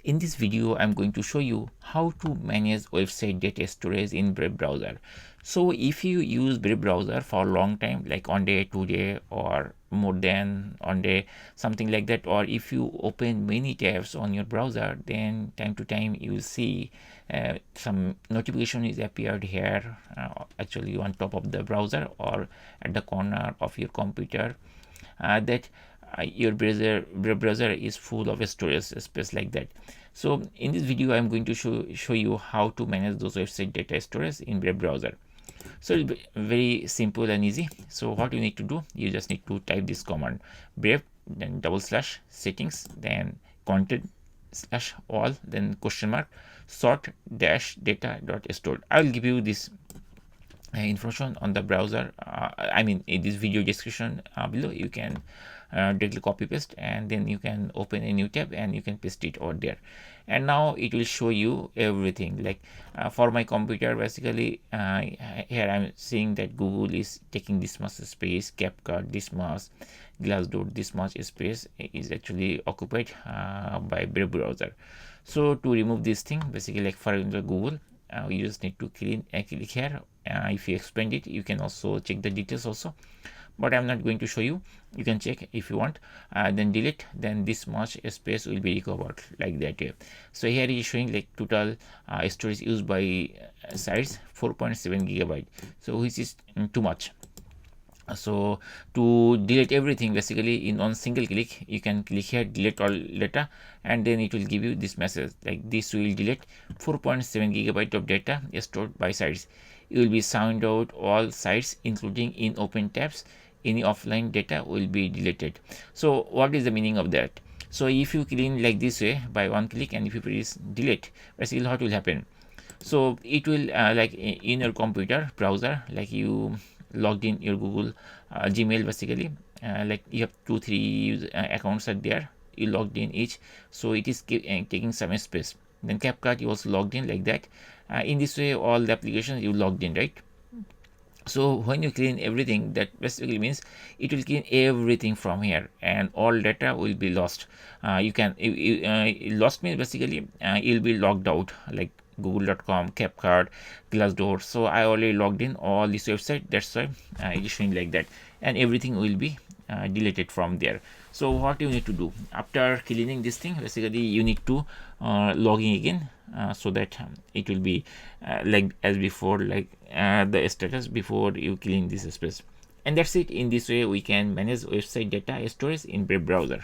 In this video, I'm going to show you how to manage website data storage in Brave browser. So if you use Brave browser for a long time, like on day, 2 day, or more than on day, something like that, or if you open many tabs on your browser, then time to time you will see some notification is appeared here, actually on top of the browser or at the corner of your computer, that your browser is full of storage space like that. So in this video, I'm going to show you how to manage those website data storage in Brave browser. So it'll be very simple and easy. So what you need to do, you just need to type this command Brave, then / settings, then content / all, then question mark sort -data .stored. I will give you this information on the browser, I mean in this video description below. You can directly copy paste, and then you can open a new tab and you can paste it over there, and now it will show you everything. Like for my computer, basically here I'm seeing that Google is taking this much space, CapCut this much, Glassdoor this much space is actually occupied by Brave browser. So to remove this thing, basically, like for example Google, you just need to click here. If you expand it, you can also check the details also, but I'm not going to show you. You can check if you want, then delete, then this much space will be recovered like that. So here is showing like total storage used by size 4.7 gigabyte, so which is too much. So to delete everything, basically in one single click, you can click here delete all data, and then it will give you this message like this will delete 4.7 gigabyte of data stored by sites. You will be signed out all sites including in open tabs. Any offline data will be deleted. So what is the meaning of that? So if you clean like this way by one click, and if you press delete, basically what will happen? So it will like in your computer browser, like you logged in your Google Gmail, basically like you have 2-3 accounts are there, you logged in each, so it is taking some space. Then CapCut, you also logged in like that. In this way, all the applications you logged in, right? So when you clean everything, that basically means it will clean everything from here, and all data will be lost. You can lost means basically you'll be logged out, like google.com, CapCut, Glassdoor. So I already logged in all this website, that's why it is showing like that, and everything will be deleted from there. So what you need to do after cleaning this thing, basically you need to log in again, so that it will be like as before, like the status before you clean this space. And that's it. In this way we can manage website data storage in Brave browser.